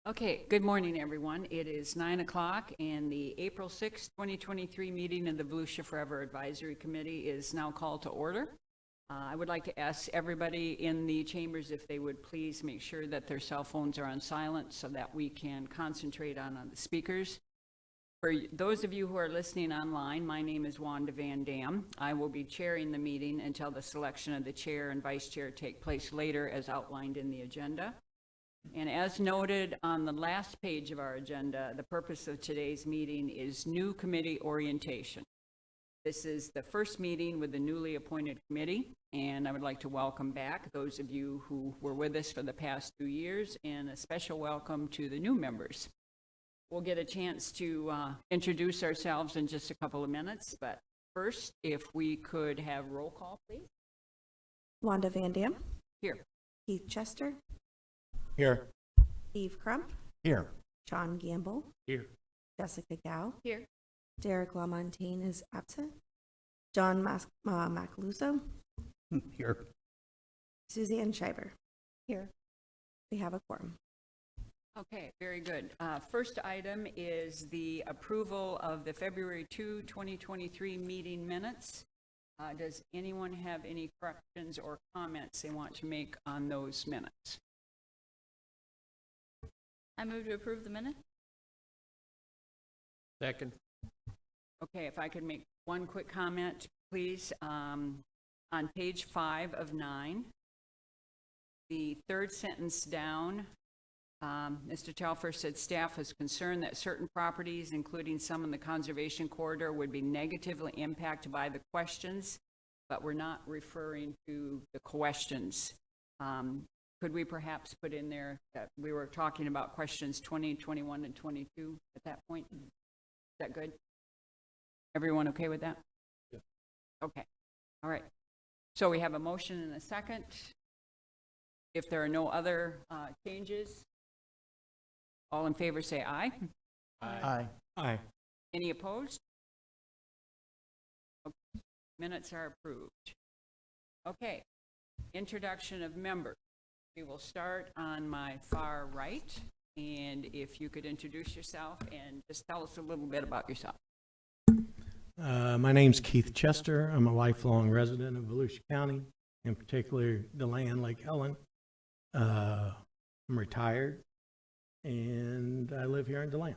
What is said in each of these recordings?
Okay, good morning, everyone. It is 9 o'clock, and the April 6, 2023 meeting of the Volusia Forever Advisory Committee is now called to order. I would like to ask everybody in the chambers if they would please make sure that their cell phones are on silent so that we can concentrate on the speakers. For those of you who are listening online, my name is Wanda Van Dam. I will be chairing the meeting until the selection of the chair and vice chair take place later as outlined in the agenda. And as noted on the last page of our agenda, the purpose of today's meeting is new committee orientation. This is the first meeting with the newly appointed committee, and I would like to welcome back those of you who were with us for the past 2 years, and a special welcome to the new members. We'll get a chance to introduce ourselves in just a couple of minutes, but first, if we could have roll call, please. Wanda Van Dam. Here. Keith Chester. Here. Steve Crump. Here. John Gamble. Here. Jessica Gow. Here. Derek LaMontagne is absent. John Macaluso. Here. Suzanne Schreiber. Here. We have a quorum. Okay, very good. First item is the approval of the February 2, 2023 meeting minutes. Does anyone have any corrections or comments they want to make on those minutes? I move to approve the minutes. Second. Okay, if I could make one quick comment, please. On page 5 of 9, the third sentence down, Mr. Telfer said staff was concerned that certain properties, including some in the conservation corridor, would be negatively impacted by the questions, but we're not referring to the questions. Could we perhaps put in there that we were talking about questions 20, 21, and 22 at that point? Is that good? Everyone okay with that? Yeah. Okay. All right. So we have a motion and a second. If there are no other changes, all in favor say aye. Aye. Aye. Any opposed? Okay. Minutes are approved. Okay. Introduction of members. We will start on my far right, and if you could introduce yourself and just tell us a little bit about yourself. My name's Keith Chester. I'm a lifelong resident of Volusia County, in particular DeLand, Lake Helen. I'm retired, and I live here in DeLand.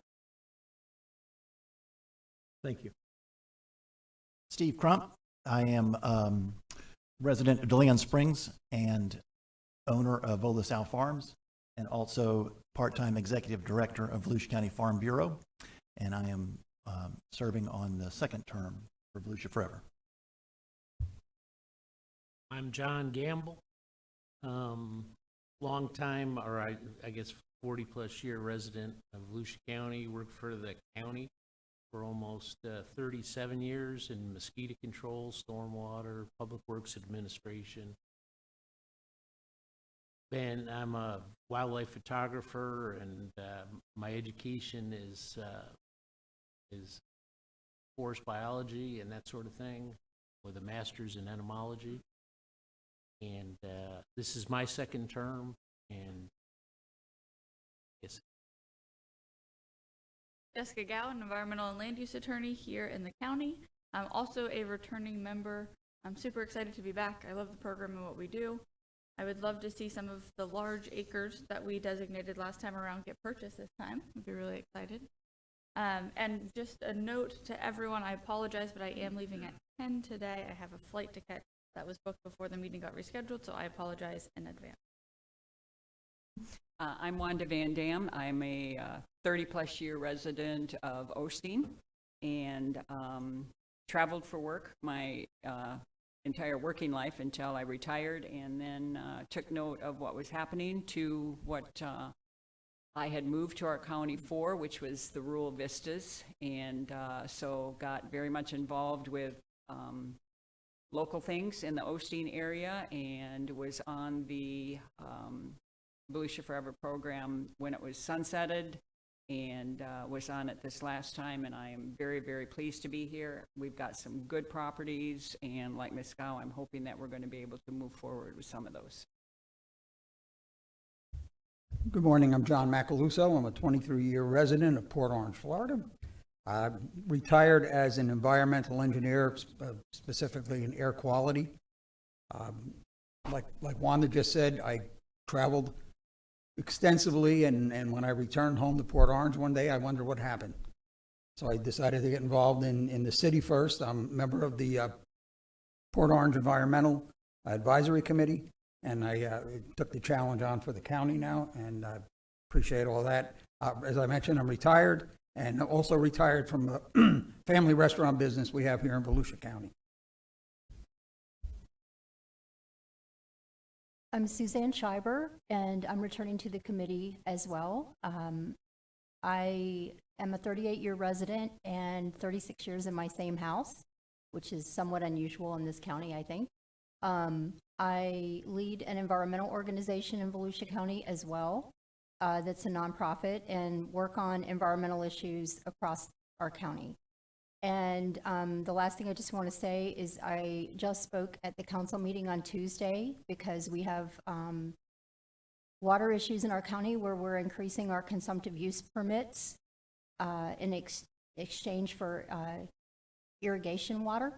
Thank you. Steve Crump. I am resident of DeLand Springs and owner of Volusia Farms, and also part-time executive director of Volusia County Farm Bureau. And I am serving on the second term for Volusia Forever. I'm John Gamble, long time, or I guess 40 plus year resident of Volusia County, worked for the county for almost 37 years in mosquito control, stormwater, public works administration. And I'm a wildlife photographer, and my education is forest biology and that sort of thing, with a master's in entomology. And this is my second term, and yes. Jessica Gow, an environmental and land use attorney here in the county. I'm also a returning member. I'm super excited to be back. I love the program and what we do. I would love to see some of the large acres that we designated last time around get purchased this time. I'd be really excited. And just a note to everyone, I apologize, but I am leaving at 10 today. I have a flight to catch that was booked before the meeting got rescheduled, so I apologize in advance. I'm Wanda Van Dam. I'm a 30-plus year resident of Osteen, and traveled for work my entire working life until I retired, and then took note of what was happening to what I had moved to our county for, which was the rural vistas, and so got very much involved with local things in the Osteen area, and was on the Volusia Forever program when it was sunsetted, and was on it this last time, and I am very, very pleased to be here. We've got some good properties, and like Ms. Gow, I'm hoping that we're going to be able to move forward with some of those. Good morning, I'm John Macaluso. I'm a 23-year resident of Port Orange, Florida. I retired as an environmental engineer, specifically in air quality. Like Wanda just said, I traveled extensively, and when I returned home to Port Orange one day, I wondered what happened. So I decided to get involved in the city first. I'm a member of the Port Orange Environmental Advisory Committee, and I took the challenge on for the county now, and I appreciate all that. As I mentioned, I'm retired, and also retired from the family restaurant business we have here in Volusia County. I'm Suzanne Schreiber, and I'm returning to the committee as well. I am a 38-year resident and 36 years in my same house, which is somewhat unusual in this county, I think. I lead an environmental organization in Volusia County as well, that's a nonprofit, and work on environmental issues across our county. And the last thing I just want to say is I just spoke at the council meeting on Tuesday because we have water issues in our county where we're increasing our consumptive use permits in exchange for irrigation water.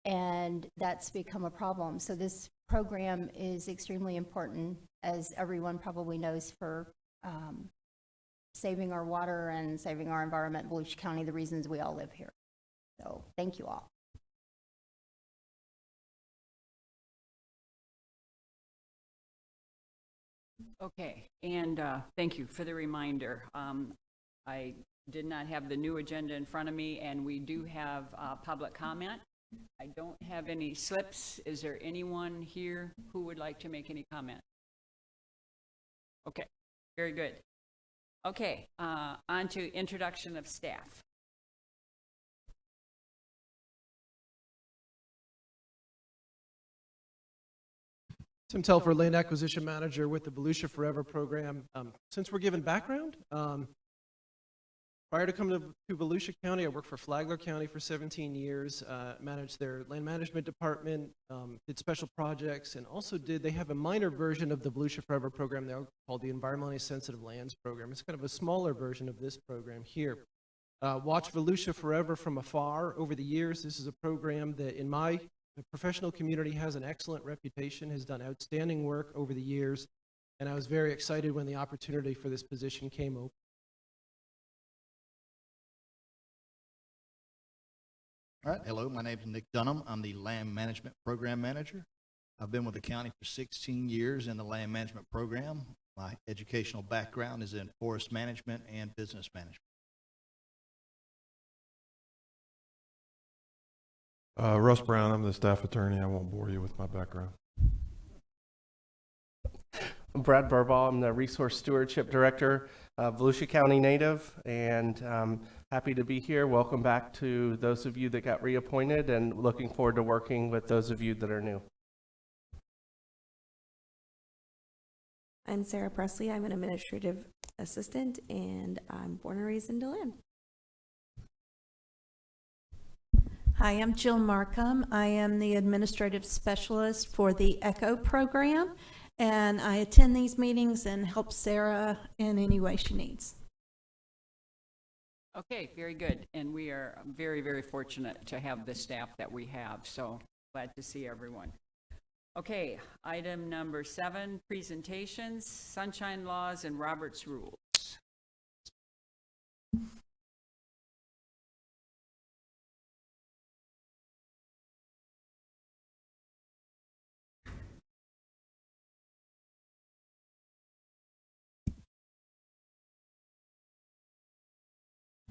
And that's become a problem. So this program is extremely important, as everyone probably knows, for saving our water and saving our environment in Volusia County, the reasons we all live here. So thank you all. Okay, and thank you for the reminder. I did not have the new agenda in front of me, and we do have public comment. I don't have any slips. Is there anyone here who would like to make any comment? Okay, very good. Okay, on to introduction of staff. Tim Telfer, Land Acquisition Manager with the Volusia Forever program. Since we're given background, prior to coming to Volusia County, I worked for Flagler County for 17 years, managed their land management department, did special projects, and also they have a minor version of the Volusia Forever program now called the Environmentally Sensitive Lands Program. It's kind of a smaller version of this program here. Watched Volusia Forever from afar over the years. This is a program that in my professional community has an excellent reputation, has done outstanding work over the years, and I was very excited when the opportunity for this position came open. All right, hello, my name is Nick Dunham. I'm the Land Management Program Manager. I've been with the county for 16 years in the land management program. My educational background is in forest management and business management. Russ Brown, I'm the staff attorney. I won't bore you with my background. I'm Brad Burbaugh. I'm the Resource Stewardship Director, Volusia County native, and happy to be here. Welcome back to those of you that got reappointed, and looking forward to working with those of you that are new. I'm Sarah Presley. I'm an administrative assistant, and I'm born and raised in DeLand. Hi, I'm Jill Markham. I am the administrative specialist for the ECHO program, and I attend these meetings and help Sarah in any way she needs. Okay, very good. And we are very, very fortunate to have the staff that we have, so glad to see everyone. Okay, item number 7, presentations, sunshine laws and Robert's rules.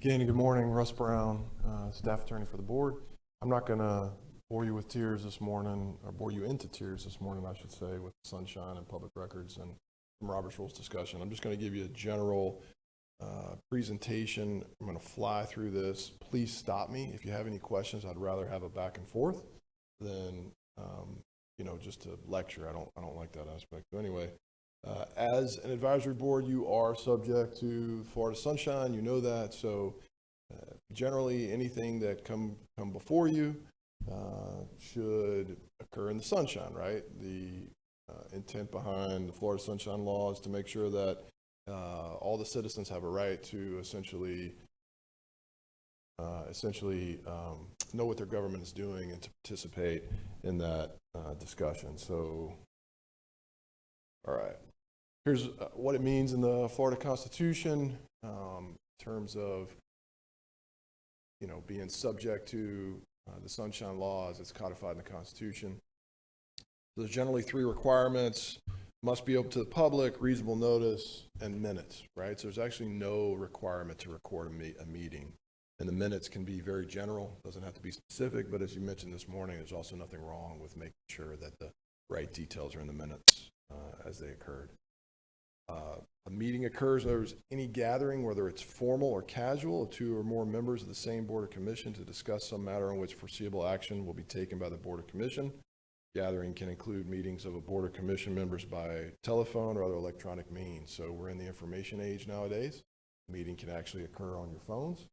Again, good morning, Russ Brown, staff attorney for the board. I'm not going to bore you with tears this morning, or bore you into tears this morning, I should say, with sunshine and public records and some Robert's Rules discussion. I'm just going to give you a general presentation. I'm going to fly through this. Please stop me if you have any questions. I'd rather have a back and forth than just a lecture. I don't like that aspect. But anyway, as an advisory board, you are subject to Florida sunshine. You know that. So generally, anything that come before you should occur in the sunshine, right? The intent behind the Florida Sunshine Law is to make sure that all the citizens have a right to essentially know what their government is doing and to participate in that discussion. So, all right. Here's what it means in the Florida Constitution in terms of, being subject to the Sunshine Law as it's codified in the Constitution. There's generally 3 requirements: must be open to the public, reasonable notice, and minutes, right? So there's actually no requirement to record a meeting. And the minutes can be very general, doesn't have to be specific, but as you mentioned this morning, there's also nothing wrong with making sure that the right details are in the minutes as they occurred. A meeting occurs when there's any gathering, whether it's formal or casual, of 2 or more members of the same board or commission to discuss some matter on which foreseeable action will be taken by the board or commission. Gathering can include meetings of a board or commission members by telephone or other electronic means. So we're in the information age nowadays. A meeting can actually occur on your phones,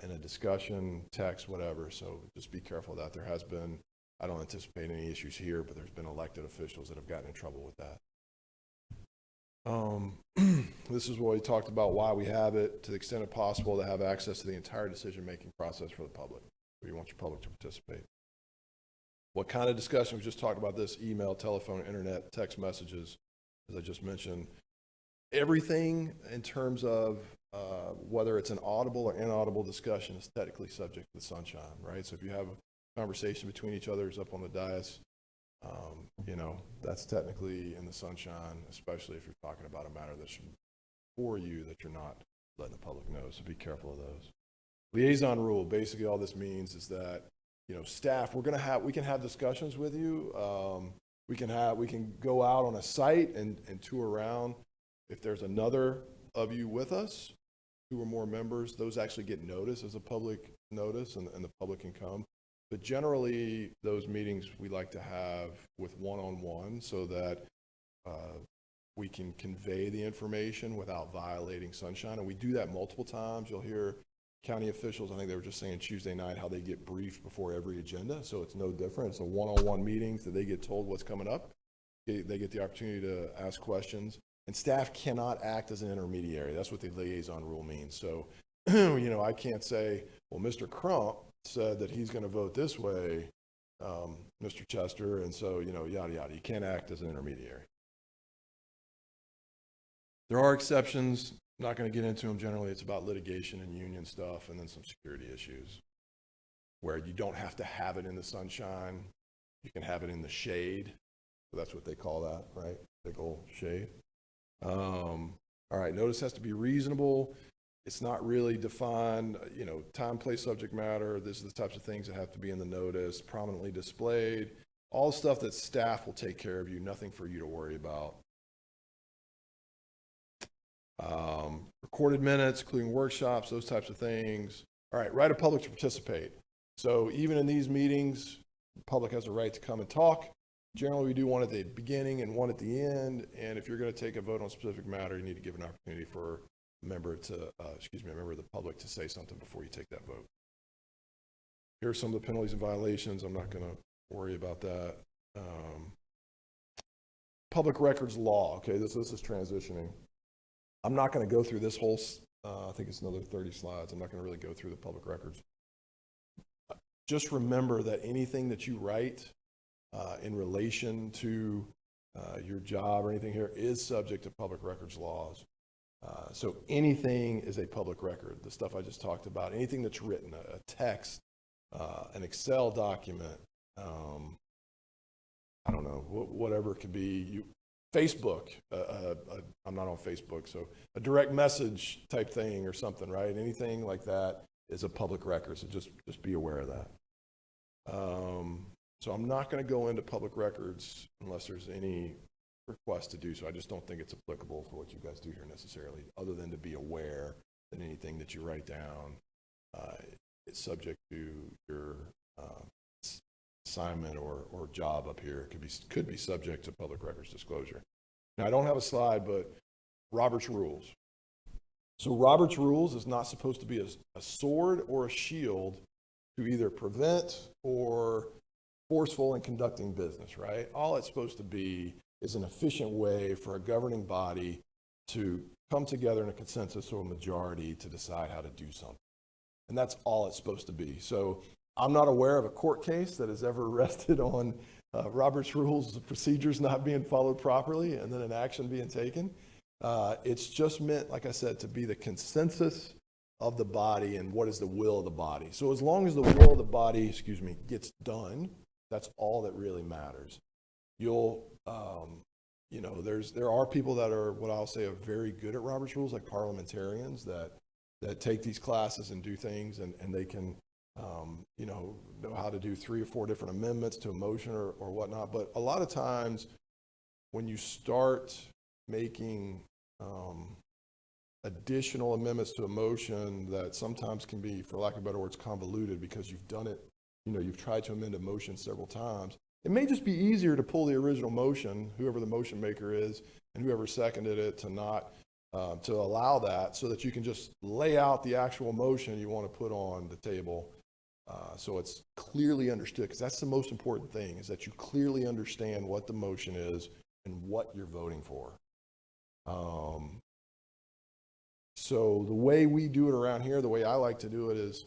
in a discussion, text, whatever. So just be careful of that. There has been, I don't anticipate any issues here, but there's been elected officials that have gotten in trouble with that. This is what we talked about, why we have it, to the extent of possible, to have access to the entire decision-making process for the public. We want your public to participate. What kind of discussion? We just talked about this: email, telephone, internet, text messages, as I just mentioned. Everything in terms of whether it's an audible or inaudible discussion is technically subject to the sunshine, right? So if you have a conversation between each other who's up on the dais, that's technically in the sunshine, especially if you're talking about a matter that's for you that you're not letting the public know. So be careful of those. Liaison rule. Basically, all this means is that staff, we can have discussions with you. We can go out on a site and tour around. If there's another of you with us, 2 or more members, those actually get noticed as a public notice, and the public can come. But generally, those meetings we like to have with one-on-one so that we can convey the information without violating sunshine. And we do that multiple times. You'll hear county officials, I think they were just saying Tuesday night, how they get briefed before every agenda. So it's no different. It's a one-on-one meetings that they get told what's coming up. They get the opportunity to ask questions. And staff cannot act as an intermediary. That's what the liaison rule means. So, I can't say, well, Mr. Crump said that he's going to vote this way, Mr. Chester, and so, yada, yada. You can't act as an intermediary. There are exceptions. I'm not going to get into them. Generally, it's about litigation and union stuff, and then some security issues where you don't have to have it in the sunshine. You can have it in the shade. So that's what they call that, right? Big old shade. All right, notice has to be reasonable. It's not really defined, time, place, subject matter. These are the types of things that have to be in the notice, prominently displayed. All the stuff that staff will take care of you, nothing for you to worry about. Recorded minutes, including workshops, those types of things. All right, right of public to participate. So even in these meetings, the public has a right to come and talk. Generally, we do one at the beginning and one at the end. And if you're going to take a vote on a specific matter, you need to give an opportunity for a member of the public to say something before you take that vote. Here are some of the penalties and violations. I'm not going to worry about that. Public records law. Okay, this is transitioning. I'm not going to go through this whole, I think it's another 30 slides. I'm not going to really go through the public records. Just remember that anything that you write in relation to your job or anything here is subject to public records laws. So anything is a public record. The stuff I just talked about, anything that's written, a text, an Excel document, I don't know, whatever it could be. Facebook, I'm not on Facebook, so a direct message type thing or something, right? Anything like that is a public record, so just be aware of that. So I'm not going to go into public records unless there's any request to do so. I just don't think it's applicable for what you guys do here necessarily, other than to be aware that anything that you write down is subject to your assignment or job up here. It could be subject to public records disclosure. Now, I don't have a slide, but Robert's Rules. So Robert's Rules is not supposed to be a sword or a shield to either prevent or forceful in conducting business, right? All it's supposed to be is an efficient way for a governing body to come together in a consensus or a majority to decide how to do something. And that's all it's supposed to be. So I'm not aware of a court case that has ever rested on Robert's Rules of Procedures not being followed properly and then an action being taken. It's just meant, like I said, to be the consensus of the body and what is the will of the body. So as long as the will of the body, gets done, that's all that really matters. You'll, there are people that are what I'll say are very good at Robert's Rules, like parliamentarians that take these classes and do things, and they can, know how to do 3 or 4 different amendments to a motion or whatnot. But a lot of times when you start making additional amendments to a motion that sometimes can be, for lack of better words, convoluted because you've done it, you've tried to amend a motion several times. It may just be easier to pull the original motion, whoever the motion maker is, and whoever seconded it, to not, to allow that, so that you can just lay out the actual motion you want to put on the table, so it's clearly understood, because that's the most important thing, is that you clearly understand what the motion is and what you're voting for. So the way we do it around here, the way I like to do it is,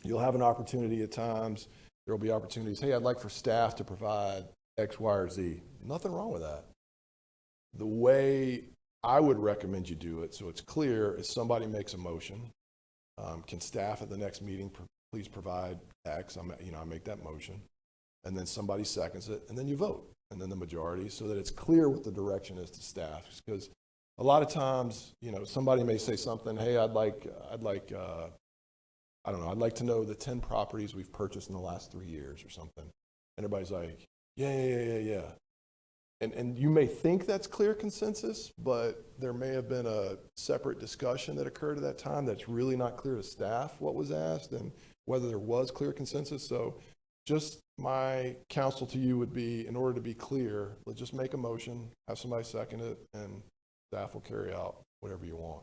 you'll have an opportunity at times, there will be opportunities, hey, I'd like for staff to provide X, Y, or Z. Nothing wrong with that. The way I would recommend you do it, so it's clear, is somebody makes a motion. Can staff at the next meeting please provide X? I make that motion. And then somebody seconds it, and then you vote. And then the majority, so that it's clear what the direction is to staff. Because a lot of times, somebody may say something, hey, I'd like to know the 10 properties we've purchased in the last 3 years or something. And everybody's like, yeah. And you may think that's clear consensus, but there may have been a separate discussion that occurred at that time that's really not clear to staff what was asked and whether there was clear consensus. So just my counsel to you would be, in order to be clear, let's just make a motion, have somebody second it, and staff will carry out whatever you want.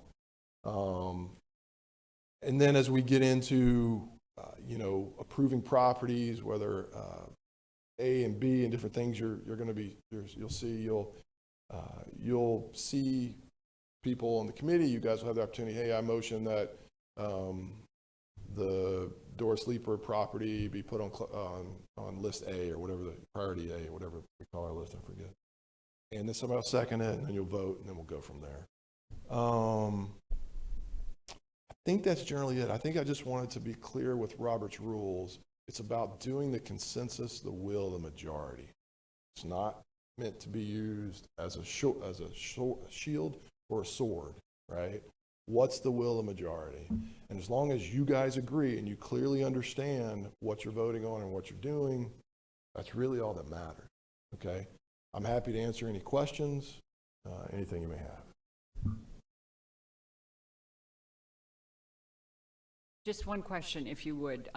And then as we get into, approving properties, whether A and B and different things, you'll see people on the committee. You guys will have the opportunity. Hey, I motion that the door sleeper property be put on list A, or whatever, the priority A, or whatever we call our list. I forget. And then somebody will second it, and then you'll vote, and then we'll go from there. I think that's generally it. I think I just wanted to be clear with Robert's Rules. It's about doing the consensus, the will of the majority. It's not meant to be used as a shield or a sword, right? What's the will of the majority? And as long as you guys agree and you clearly understand what you're voting on and what you're doing, that's really all that matters, okay? I'm happy to answer any questions, anything you may have. Just one question, if you would.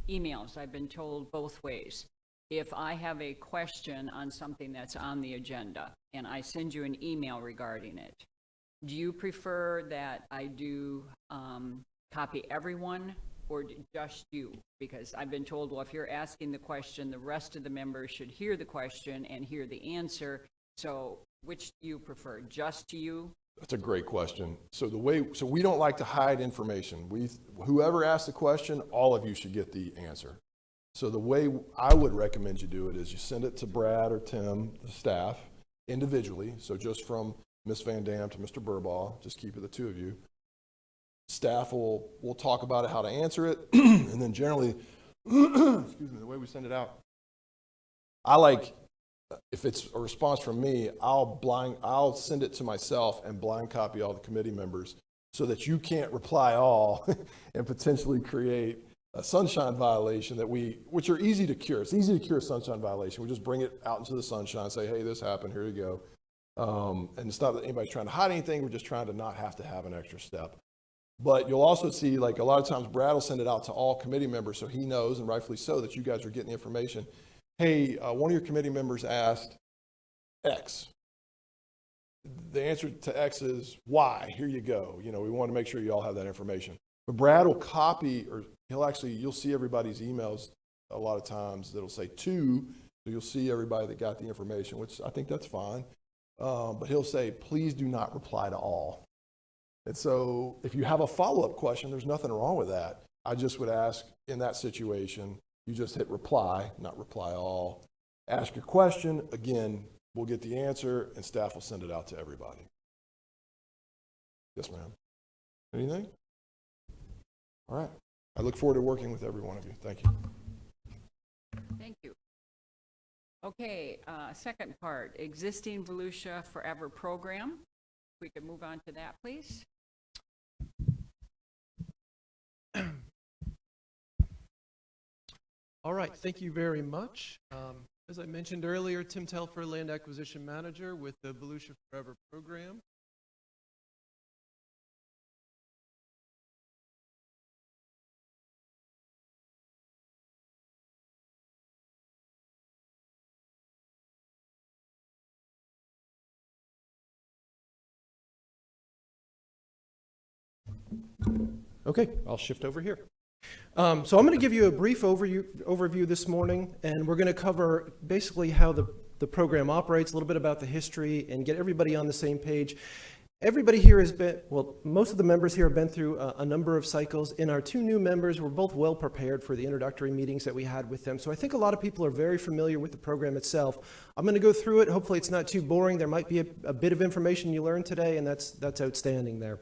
Emails, I've been told both ways. If I have a question on something that's on the agenda and I send you an email regarding it, do you prefer that I do copy everyone or just you? Because I've been told, well, if you're asking the question, the rest of the members should hear the question and hear the answer. So which do you prefer, just to you? That's a great question. So we don't like to hide information. Whoever asks the question, all of you should get the answer. So the way I would recommend you do it is you send it to Brad or Tim, the staff, individually. So just from Ms. Van Dam to Mr. Burbaugh, just keep it the two of you. Staff will talk about it, how to answer it, and then generally, excuse me, the way we send it out, if it's a response from me, I'll send it to myself and blind copy all the committee members so that you can't reply all and potentially create a sunshine violation which are easy to cure. It's easy to cure a sunshine violation. We just bring it out into the sunshine, say, hey, this happened, here you go. And it's not that anybody's trying to hide anything, we're just trying to not have to have an extra step. But you'll also see, like, a lot of times Brad will send it out to all committee members so he knows, and rightfully so, that you guys are getting the information. Hey, one of your committee members asked X. The answer to X is Y. Here you go. We want to make sure you all have that information. But Brad will copy, or you'll see everybody's emails a lot of times that'll say to So you'll see everybody that got the information, which I think that's fine. But he'll say, please do not reply to all. And so if you have a follow-up question, there's nothing wrong with that. I just would ask in that situation, you just hit reply, not reply all. Ask your question. Again, we'll get the answer and staff will send it out to everybody. Yes, ma'am. Anything? All right. I look forward to working with every one of you. Thank you. Thank you. Okay, second part, existing Volusia Forever program. If we could move on to that, please. All right, thank you very much. As I mentioned earlier, Tim Telfer, Land Acquisition Manager with the Volusia Forever program. Okay, I'll shift over here. So I'm going to give you a brief overview this morning, and we're going to cover basically how the program operates, a little bit about the history, and get everybody on the same page. Everybody here has been, well, most of the members here have been through a number of cycles, and our two new members were both well prepared for the introductory meetings that we had with them. So I think a lot of people are very familiar with the program itself. I'm going to go through it. Hopefully it's not too boring. There might be a bit of information you learned today, and that's outstanding there.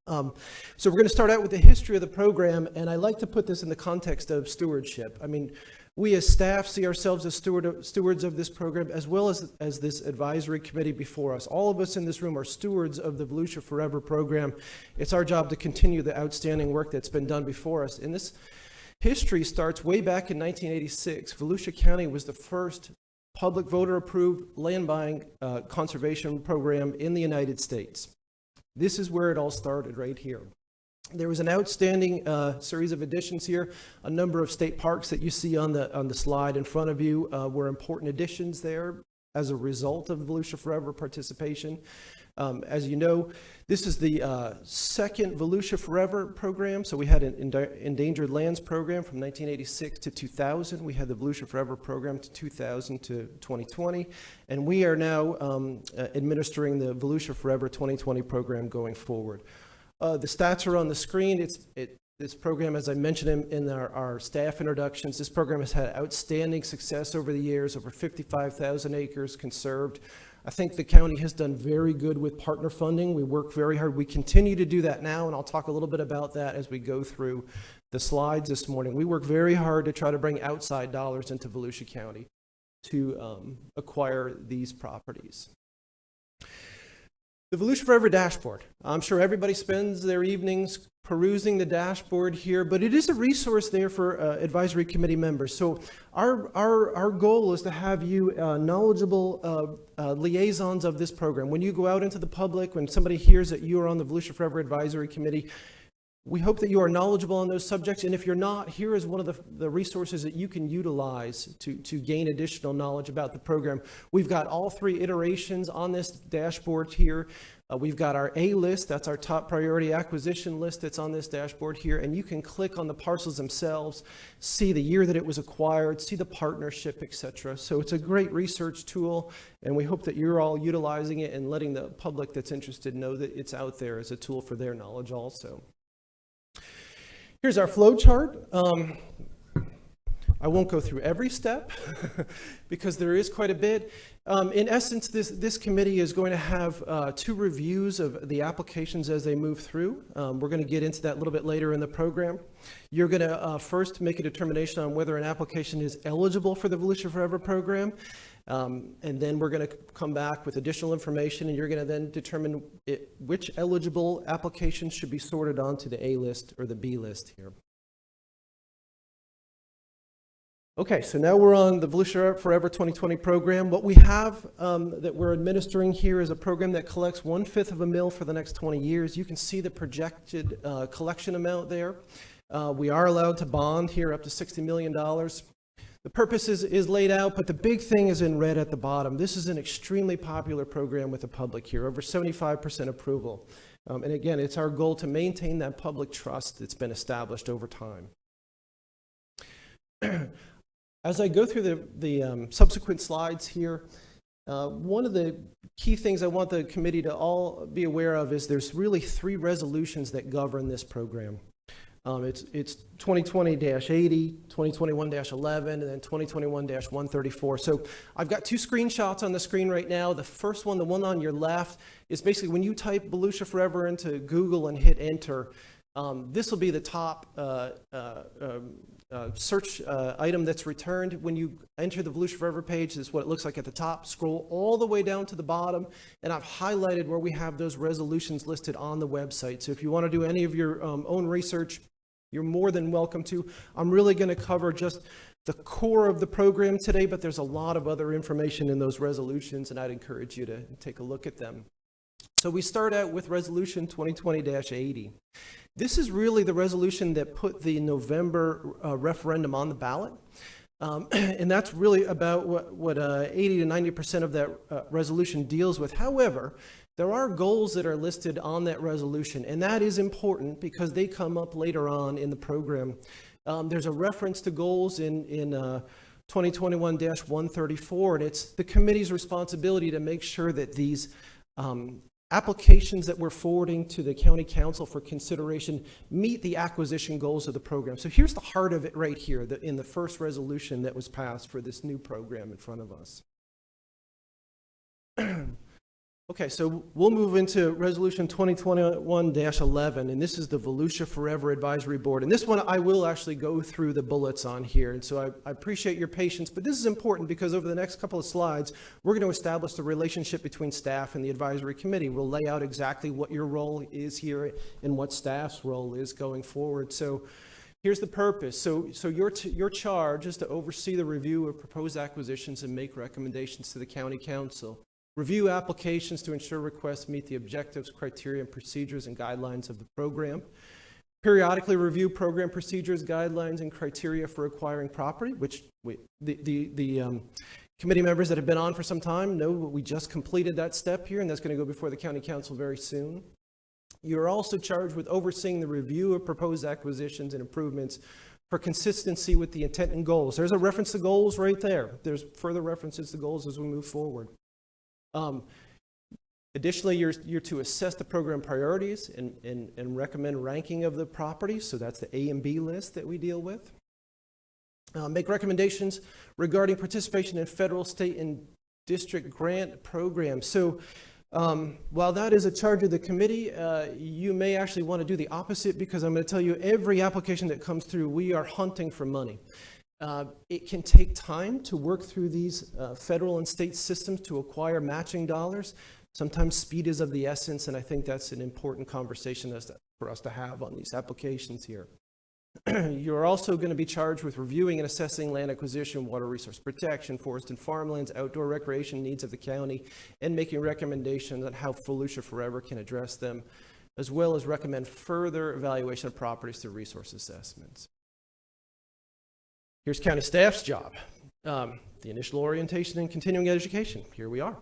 So we're going to start out with the history of the program, and I like to put this in the context of stewardship. I mean, we as staff see ourselves as stewards of this program, as well as this advisory committee before us. All of us in this room are stewards of the Volusia Forever program. It's our job to continue the outstanding work that's been done before us. And this history starts way back in 1986. Volusia County was the first public voter-approved land buying conservation program in the United States. This is where it all started, right here. There was an outstanding series of additions here. A number of state parks that you see on the slide in front of you were important additions there as a result of Volusia Forever participation. As you know, this is the second Volusia Forever program. So we had an Endangered Lands program from 1986 to 2000. We had the Volusia Forever program to 2000 to 2020. And we are now administering the Volusia Forever 2020 program going forward. The stats are on the screen. This program, as I mentioned in our staff introductions, this program has had outstanding success over the years, over 55,000 acres conserved. I think the county has done very good with partner funding. We work very hard. We continue to do that now, and I'll talk a little bit about that as we go through the slides this morning. We work very hard to try to bring outside dollars into Volusia County to acquire these properties. The Volusia Forever dashboard. I'm sure everybody spends their evenings perusing the dashboard here, but it is a resource there for advisory committee members. So our goal is to have you knowledgeable liaisons of this program. When you go out into the public, when somebody hears that you are on the Volusia Forever Advisory Committee, we hope that you are knowledgeable on those subjects, and if you're not, here is one of the resources that you can utilize to gain additional knowledge about the program. We've got all three iterations on this dashboard here. We've got our A list, that's our top priority acquisition list that's on this dashboard here, and you can click on the parcels themselves, see the year that it was acquired, see the partnership, etc. So it's a great research tool, and we hope that you're all utilizing it and letting the public that's interested know that it's out there as a tool for their knowledge also. Here's our flow chart. I won't go through every step because there is quite a bit. In essence, this committee is going to have two reviews of the applications as they move through. We're going to get into that a little bit later in the program. You're going to first make a determination on whether an application is eligible for the Volusia Forever program. And then we're going to come back with additional information, and you're going to then determine which eligible applications should be sorted onto the A list or the B list here. Okay, so now we're on the Volusia Forever 2020 program. What we have that we're administering here is a program that collects 1/5 of a mil for the next 20 years. You can see the projected collection amount there. We are allowed to bond here up to $60 million. The purpose is laid out, but the big thing is in red at the bottom. This is an extremely popular program with the public here, over 75% approval. And again, it's our goal to maintain that public trust that's been established over time. As I go through the subsequent slides here, one of the key things I want the committee to all be aware of is there's really 3 resolutions that govern this program. It's 2020-80, 2021-11, and then 2021-134. So I've got 2 screenshots on the screen right now. The first one, the one on your left, is basically when you type Volusia Forever into Google and hit enter, this will be the top search item that's returned. When you enter the Volusia Forever page, this is what it looks like at the top. Scroll all the way down to the bottom, and I've highlighted where we have those resolutions listed on the website. So if you want to do any of your own research, you're more than welcome to. I'm really going to cover just the core of the program today, but there's a lot of other information in those resolutions, and I'd encourage you to take a look at them. So we start out with Resolution 2020-80. This is really the resolution that put the November referendum on the ballot. And that's really about what 80 to 90% of that resolution deals with. However, there are goals that are listed on that resolution, and that is important because they come up later on in the program. There's a reference to goals in 2021-134, and it's the committee's responsibility to make sure that these applications that we're forwarding to the county council for consideration meet the acquisition goals of the program. So here's the heart of it right here in the first resolution that was passed for this new program in front of us. Okay, so we'll move into Resolution 2021-11, and this is the Volusia Forever Advisory Board. And this one I will actually go through the bullets on here, and so I appreciate your patience, but this is important because over the next couple of slides, we're going to establish the relationship between staff and the advisory committee. We'll lay out exactly what your role is here and what staff's role is going forward. So here's the purpose. So your charge is to oversee the review of proposed acquisitions and make recommendations to the county council. Review applications to ensure requests meet the objectives, criteria, and procedures and guidelines of the program. Periodically review program procedures, guidelines, and criteria for acquiring property, which the committee members that have been on for some time know we just completed that step here, and that's going to go before the county council very soon. You're also charged with overseeing the review of proposed acquisitions and improvements for consistency with the intent and goals. There's a reference to goals right there. There's further references to goals as we move forward. Additionally, you're to assess the program priorities and recommend ranking of the properties. So that's the A and B list that we deal with. Make recommendations regarding participation in federal, state, and district grant programs. So while that is a charge of the committee, you may actually want to do the opposite, because I'm going to tell you every application that comes through, we are hunting for money. It can take time to work through these federal and state systems to acquire matching dollars. Sometimes speed is of the essence, and I think that's an important conversation for us to have on these applications here. You're also going to be charged with reviewing and assessing land acquisition, water resource protection, forest and farmlands, outdoor recreation needs of the county, and making recommendations on how Volusia Forever can address them, as well as recommend further evaluation of properties through resource assessments. Here's county staff's job. The initial orientation and continuing education. Here we are.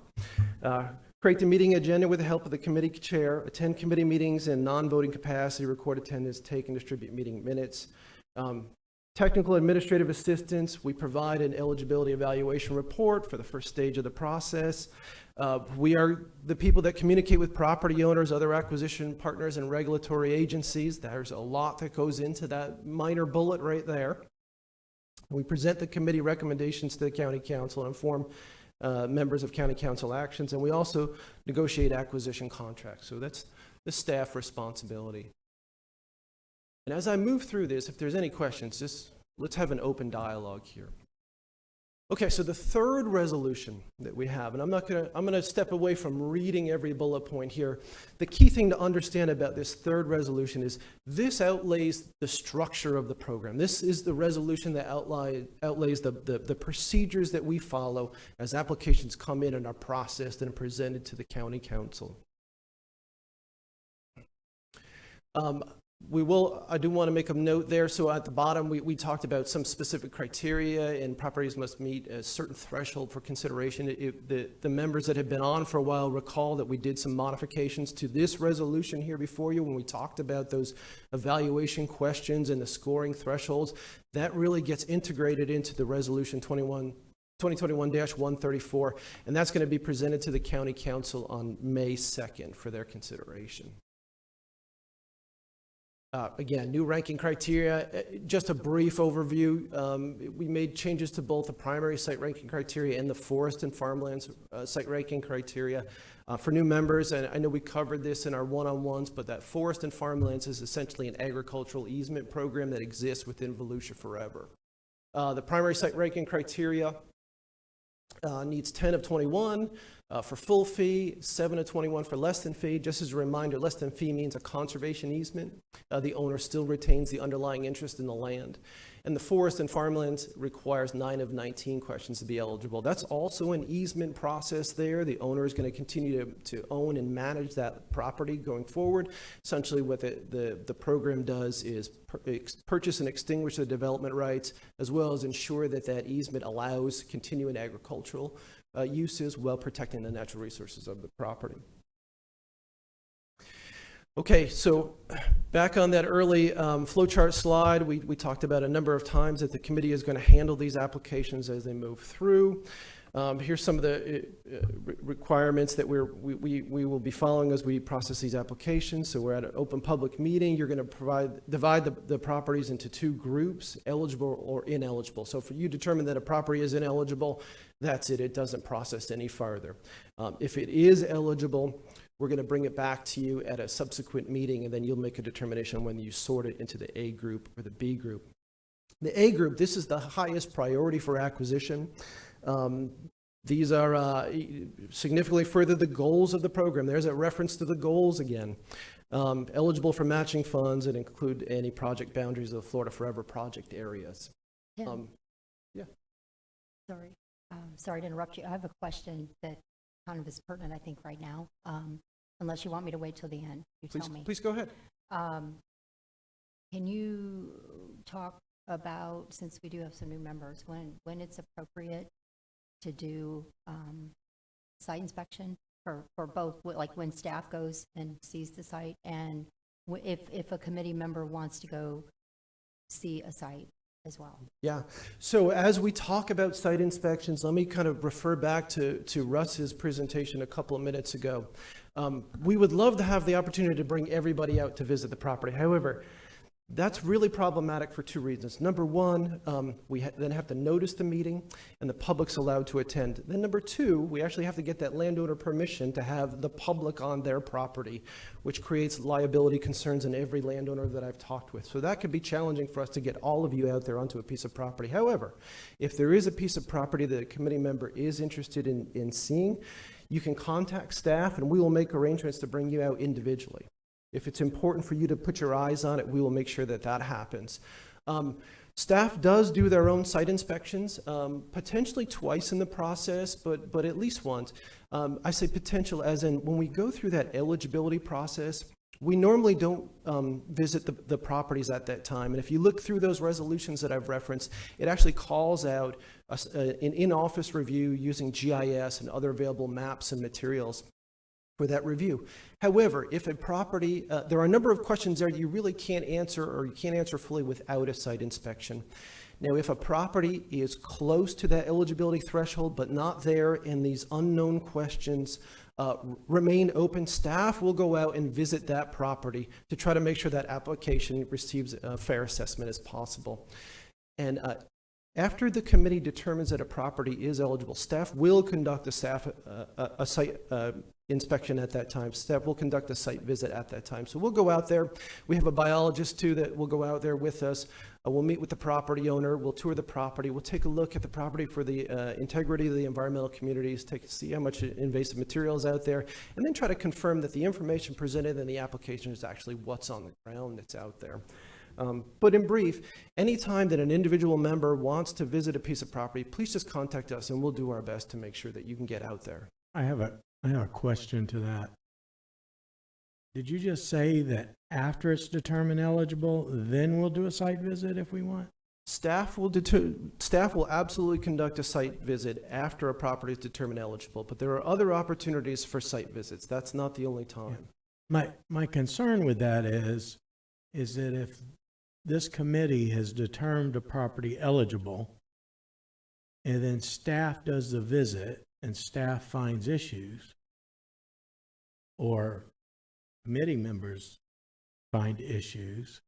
Create the meeting agenda with the help of the committee chair, attend committee meetings in non-voting capacity, record attendance, take and distribute meeting minutes. Technical administrative assistance. We provide an eligibility evaluation report for the first stage of the process. We are the people that communicate with property owners, other acquisition partners, and regulatory agencies. There's a lot that goes into that minor bullet right there. We present the committee recommendations to the county council and inform members of county council actions, and we also negotiate acquisition contracts. So that's the staff responsibility. And as I move through this, if there's any questions, just let's have an open dialogue here. Okay, so the third resolution that we have, and I'm going to step away from reading every bullet point here. The key thing to understand about this third resolution is this outlays the structure of the program. This is the resolution that outlays the procedures that we follow as applications come in and are processed and presented to the county council. I do want to make a note there. So at the bottom, we talked about some specific criteria, and properties must meet a certain threshold for consideration. The members that have been on for a while recall that we did some modifications to this resolution here before you when we talked about those evaluation questions and the scoring thresholds. That really gets integrated into the resolution 2021-134, and that's going to be presented to the county council on May 2nd for their consideration. Again, new ranking criteria, just a brief overview. We made changes to both the primary site ranking criteria and the forest and farmlands site ranking criteria. For new members, and I know we covered this in our one-on-ones, but that forest and farmlands is essentially an agricultural easement program that exists within Volusia Forever. The primary site ranking criteria needs 10 of 21 for full fee, 7 of 21 for less than fee. Just as a reminder, less than fee means a conservation easement. The owner still retains the underlying interest in the land. And the forest and farmlands requires 9 of 19 questions to be eligible. That's also an easement process there. The owner is going to continue to own and manage that property going forward. Essentially what the program does is purchase and extinguish the development rights, as well as ensure that that easement allows continuing agricultural uses while protecting the natural resources of the property. Okay, so back on that early flowchart slide, we talked about a number of times that the committee is going to handle these applications as they move through. Here's some of the requirements that we will be following as we process these applications. So we're at an open public meeting. You're going to divide the properties into 2 groups, eligible or ineligible. So if you determine that a property is ineligible, that's it. It doesn't process any farther. If it is eligible, we're going to bring it back to you at a subsequent meeting, and then you'll make a determination on whether you sort it into the A group or the B group. The A group, this is the highest priority for acquisition. These are significantly further the goals of the program. There's a reference to the goals again. Eligible for matching funds and include any project boundaries of the Florida Forever project areas. Tim, Yeah. sorry to interrupt you. I have a question that kind of is pertinent, I think, right now. Unless you want me to wait till the end, you tell me. Please go ahead. Can you talk about, since we do have some new members, when it's appropriate to do site inspection for both, like when staff goes and sees the site, and if a committee member wants to go see a site as well? Yeah. So as we talk about site inspections, let me kind of refer back to Russ's presentation a couple of minutes ago. We would love to have the opportunity to bring everybody out to visit the property. However, that's really problematic for 2 reasons. Number one, we then have to notice the meeting, and the public's allowed to attend. Then number 2, we actually have to get that landowner permission to have the public on their property, which creates liability concerns in every landowner that I've talked with. So that could be challenging for us to get all of you out there onto a piece of property. However, if there is a piece of property that a committee member is interested in seeing, you can contact staff, and we will make arrangements to bring you out individually. If it's important for you to put your eyes on it, we will make sure that that happens. Staff does do their own site inspections, potentially twice in the process, but at least once. I say potential as in when we go through that eligibility process, we normally don't visit the properties at that time. And if you look through those resolutions that I've referenced, it actually calls out an in-office review using GIS and other available maps and materials for that review. However, if a property, there are a number of questions there you really can't answer, or you can't answer fully without a site inspection. Now, if a property is close to that eligibility threshold but not there, and these unknown questions remain open, staff will go out and visit that property to try to make sure that application receives a fair assessment as possible. And after the committee determines that a property is eligible, staff will conduct a site inspection at that time. Staff will conduct a site visit at that time. So we'll go out there. We have a biologist too that will go out there with us. We'll meet with the property owner. We'll tour the property. We'll take a look at the property for the integrity of the environmental communities, see how much invasive material is out there, and then try to confirm that the information presented in the application is actually what's on the ground that's out there. But in brief, anytime that an individual member wants to visit a piece of property, please just contact us and we'll do our best to make sure that you can get out there. I have a question to that. Did you just say that after it's determined eligible, then we'll do a site visit if we want? Staff will absolutely conduct a site visit after a property is determined eligible, but there are other opportunities for site visits. That's not the only time. My concern with that is that if this committee has determined a property eligible, and then staff does the visit and staff finds issues, or committee members find issues,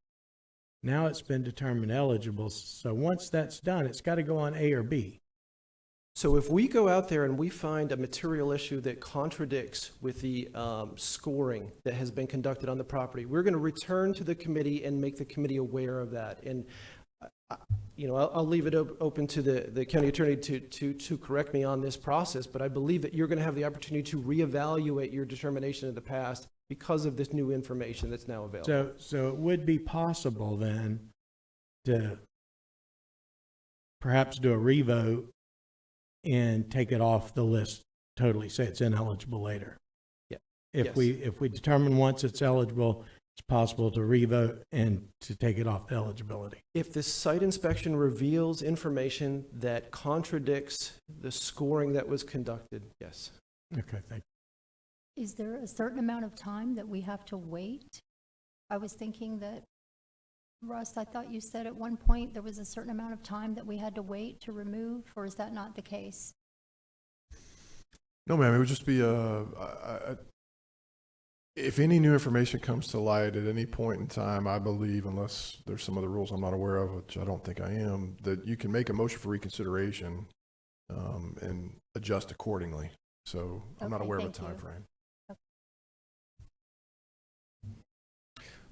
now it's been determined eligible. So once that's done, it's got to go on A or B. So if we go out there and we find a material issue that contradicts with the scoring that has been conducted on the property, we're going to return to the committee and make the committee aware of that. And I'll leave it open to the county attorney to correct me on this process, but I believe that you're going to have the opportunity to reevaluate your determination of the past because of this new information that's now available. So it would be possible then to perhaps do a revote and take it off the list totally, say it's ineligible later. Yeah. If we determine once it's eligible, it's possible to revote and to take it off the eligibility. If the site inspection reveals information that contradicts the scoring that was conducted, yes. Okay, thank you. Is there a certain amount of time that we have to wait? I was thinking that, Russ, I thought you said at one point there was a certain amount of time that we had to wait to remove, or is that not the case? No, ma'am, it would just be if any new information comes to light at any point in time, I believe, unless there's some other rules I'm not aware of, which I don't think I am, that you can make a motion for reconsideration and adjust accordingly. So I'm not Okay, aware of a thank you. time frame.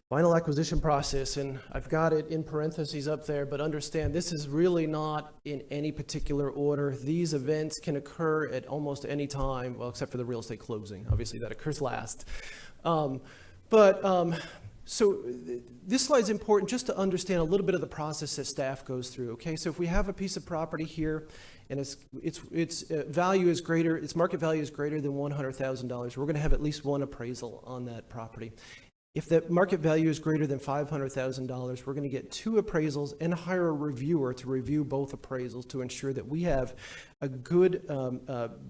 Final acquisition process, and I've got it in parentheses up there, but understand this is really not in any particular order. These events can occur at almost any time, well, except for the real estate closing. Obviously, that occurs last. So this slide's important just to understand a little bit of the process that staff goes through. Okay, so if we have a piece of property here, and its value is greater, its market value is greater than $100,000, we're going to have at least one appraisal on that property. If the market value is greater than $500,000, we're going to get 2 appraisals and hire a reviewer to review both appraisals to ensure that we have a good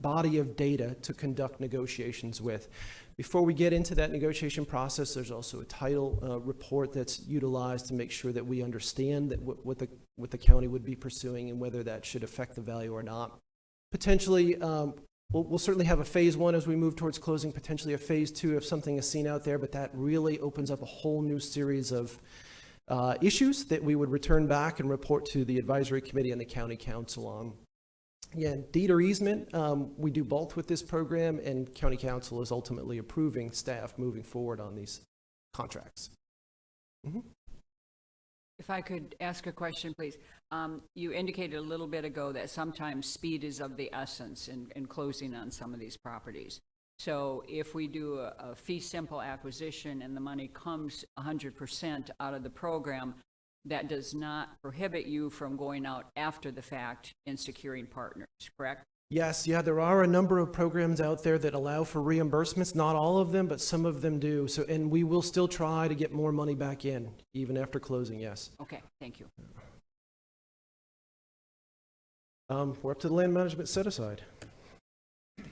body of data to conduct negotiations with. Before we get into that negotiation process, there's also a title report that's utilized to make sure that we understand that what the county would be pursuing and whether that should affect the value or not. Potentially, we'll certainly have a phase 1 as we move towards closing, potentially a phase 2 if something is seen out there, but that really opens up a whole new series of issues that we would return back and report to the advisory committee and the county council on. Yeah, deed or easement, we do both with this program, and county council is ultimately approving staff moving forward on these contracts. Mm-hmm. If I could ask a question, please. You indicated a little bit ago that sometimes speed is of the essence in closing on some of these properties. So if we do a fee simple acquisition and the money comes 100% out of the program, that does not prohibit you from going out after the fact and securing partners, correct? Yes, yeah, there are a number of programs out there that allow for reimbursements. Not all of them, but some of them do. So, and we will still try to get more money back in, even after closing, yes. Okay, thank you. We're up to the land management set aside. I'm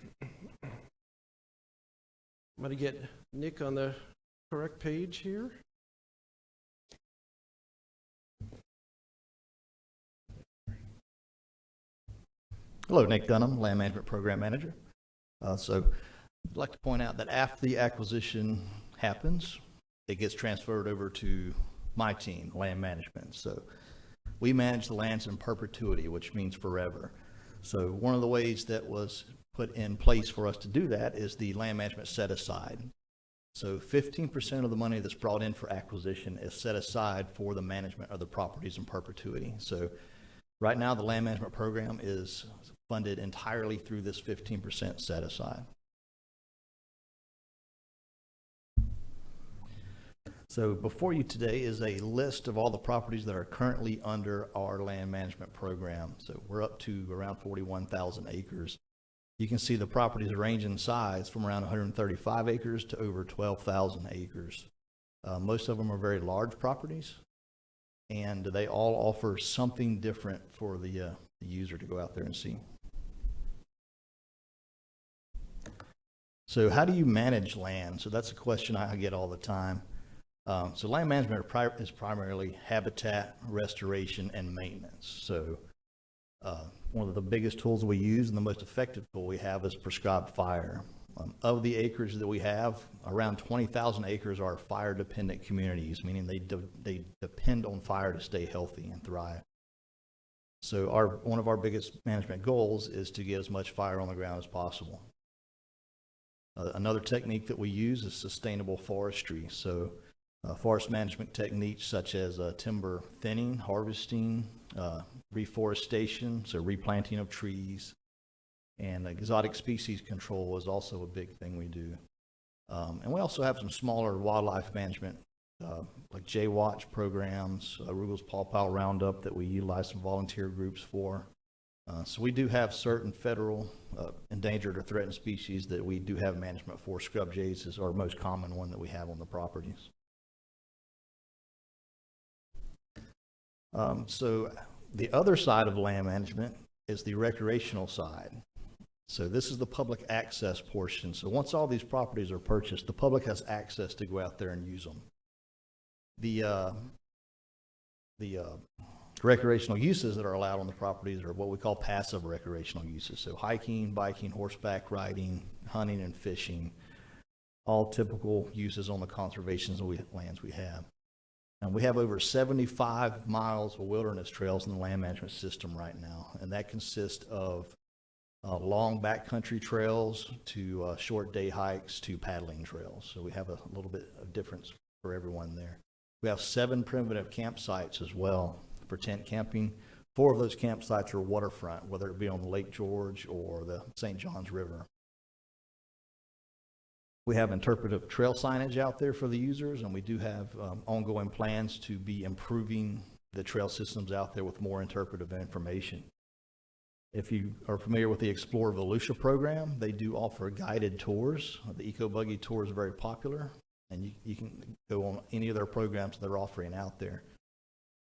going to get Nick on the correct page here. Hello, Nick Dunham, Land Management Program Manager. So I'd like to point out that after the acquisition happens, it gets transferred over to my team, Land Management. So we manage the lands in perpetuity, which means forever. So one of the ways that was put in place for us to do that is the land management set aside. So 15% of the money that's brought in for acquisition is set aside for the management of the properties in perpetuity. So right now, the land management program is funded entirely through this 15% set aside. So before you today is a list of all the properties that are currently under our land management program. So we're up to around 41,000 acres You can see the properties range in size from around 135 acres to over 12,000 acres. Most of them are very large properties, and they all offer something different for the user to go out there and see. So how do you manage land? So that's a question I get all the time. So land management is primarily habitat, restoration, and maintenance. So one of the biggest tools we use and the most effective tool we have is prescribed fire. Of the acres that we have, around 20,000 acres are fire-dependent communities, meaning they depend on fire to stay healthy and thrive. So one of our biggest management goals is to get as much fire on the ground as possible. Another technique that we use is sustainable forestry. So forest management techniques such as timber thinning, harvesting, reforestation, so replanting of trees, and exotic species control is also a big thing we do. And we also have some smaller wildlife management, like Jay-Watch programs, Rugel's Pawpaw Roundup that we utilize some volunteer groups for. So we do have certain federal endangered or threatened species that we do have management for. Scrub jays is our most common one that we have on the properties. So the other side of land management is the recreational side. So this is the public access portion. So once all these properties are purchased, the public has access to go out there and use them. The recreational uses that are allowed on the properties are what we call passive recreational uses. So hiking, biking, horseback riding, hunting, and fishing, all typical uses on the conservation lands we have. And we have over 75 miles of wilderness trails in the land management system right now. And that consists of long backcountry trails to short day hikes to paddling trails. So we have a little bit of difference for everyone there. We have 7 primitive campsites as well for tent camping. 4 of those campsites are waterfront, whether it be on Lake George or the St. Johns River. We have interpretive trail signage out there for the users, and we do have ongoing plans to be improving the trail systems out there with more interpretive information. If you are familiar with the Explore Volusia program, they do offer guided tours. The Eco Buggy tour is very popular, and you can go on any of their programs they're offering out there.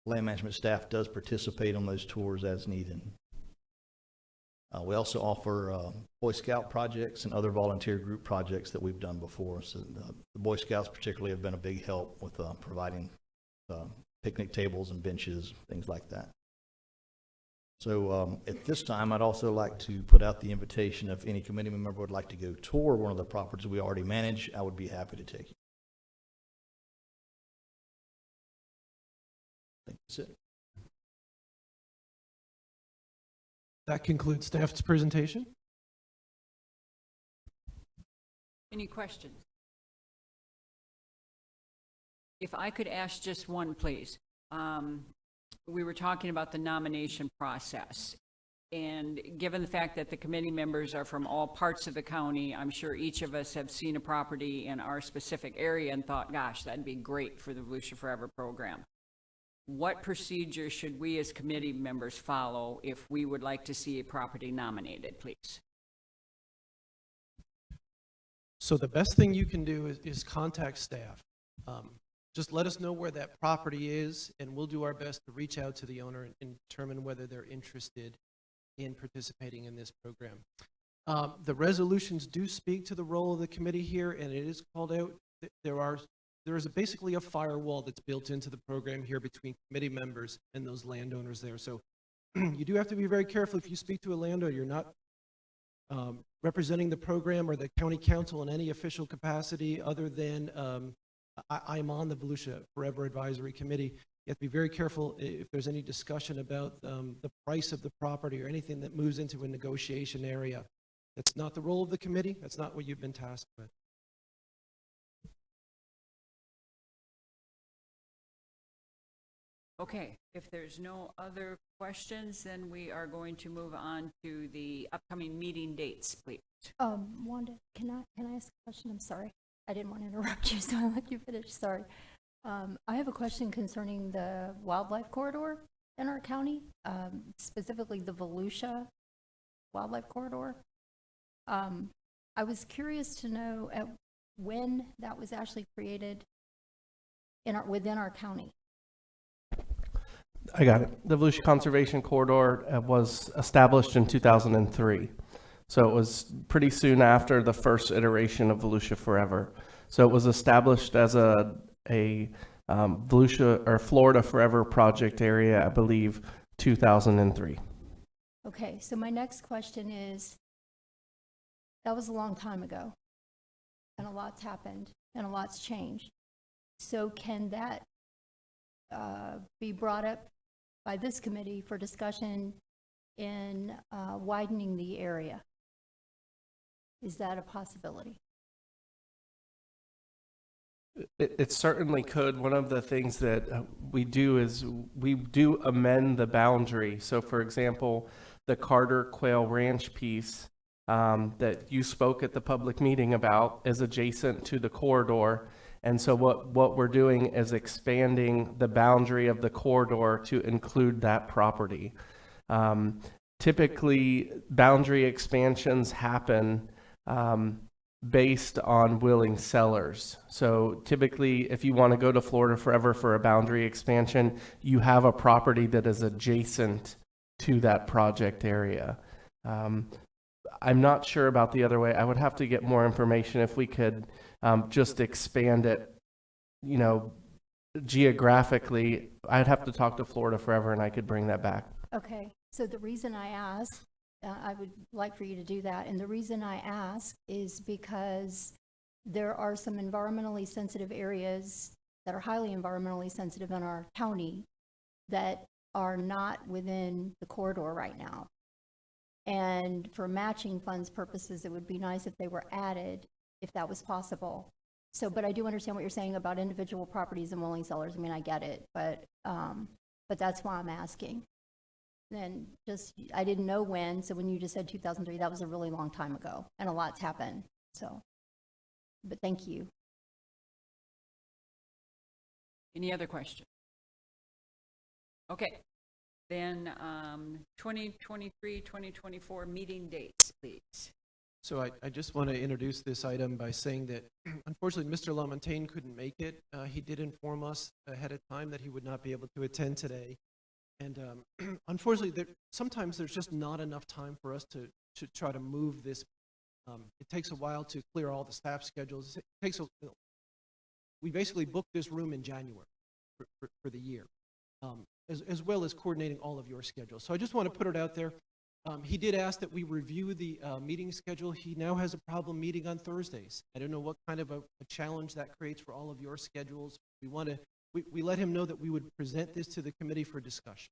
Land management staff does participate on those tours as needed. We also offer Boy Scout projects and other volunteer group projects that we've done before. So the Boy Scouts particularly have been a big help with providing picnic tables and benches, things like that. So at this time, I'd also like to put out the invitation if any committee member would like to go tour one of the properties we already manage, I would be happy to take you. I think that's it. That concludes staff's presentation. Any questions? If I could ask just one, please. We were talking about the nomination process. And given the fact that the committee members are from all parts of the county, I'm sure each of us have seen a property in our specific area and thought, gosh, that'd be great for the Volusia Forever program. What procedure should we as committee members follow if we would like to see a property nominated, please? So the best thing you can do is contact staff. Just let us know where that property is, and we'll do our best to reach out to the owner and determine whether they're interested in participating in this program. The resolutions do speak to the role of the committee here, and it is called out. There is basically a firewall that's built into the program here between committee members and those landowners there. So you do have to be very careful if you speak to a landowner. You're not representing the program or the county council in any official capacity other than I'm on the Volusia Forever Advisory Committee. You have to be very careful if there's any discussion about the price of the property or anything that moves into a negotiation area. That's not the role of the committee. That's not what you've been tasked with. Okay, if there's no other questions, then we are going to move on to the upcoming meeting dates, please. Wanda, can I ask a question? I'm sorry. I didn't want to interrupt you, so I'll let you finish. Sorry. I have a question concerning the wildlife corridor in our county, specifically the Volusia Wildlife Corridor. I was curious to know when that was actually created within our county. I got it. The Volusia Conservation Corridor was established in 2003. So it was pretty soon after the first iteration of Volusia Forever. So it was established as a Volusia or Florida Forever project area, I believe, 2003. Okay, so my next question is, that was a long time ago, and a lot's happened, and a lot's changed. So can that be brought up by this committee for discussion in widening the area? Is that a possibility? It certainly could. One of the things that we do is we do amend the boundary. So for example, the Carter Quail Ranch piece that you spoke at the public meeting about is adjacent to the corridor. And so what we're doing is expanding the boundary of the corridor to include that property. Typically, boundary expansions happen based on willing sellers. So typically, if you want to go to Florida Forever for a boundary expansion, you have a property that is adjacent to that project area. I'm not sure about the other way. I would have to get more information if we could just expand it, you know, geographically. I'd have to talk to Florida Forever and I could bring that back. Okay, so the reason I ask, I would like for you to do that, and the reason I ask is because there are some environmentally sensitive areas that are highly environmentally sensitive in our county that are not within the corridor right now. And for matching funds purposes, it would be nice if they were added, if that was possible. So, but I do understand what you're saying about individual properties and willing sellers. I mean, I get it, but that's why I'm asking. Then just, I didn't know when, so when you just said 2003, that was a really long time ago, and a lot's happened, so. But thank you. Any other questions? Okay, then 2023, 2024 meeting dates, please. So I just want to introduce this item by saying that unfortunately Mr. LaMontagne couldn't make it. He did inform us ahead of time that he would not be able to attend today. And unfortunately, sometimes there's just not enough time for us to try to move this. It takes a while to clear all the staff schedules. It takes we basically booked this room in January for the year, as well as coordinating all of your schedules. So I just want to put it out there. He did ask that we review the meeting schedule. He now has a problem meeting on Thursdays. I don't know what kind of a challenge that creates for all of your schedules. We let him know that we would present this to the committee for discussion.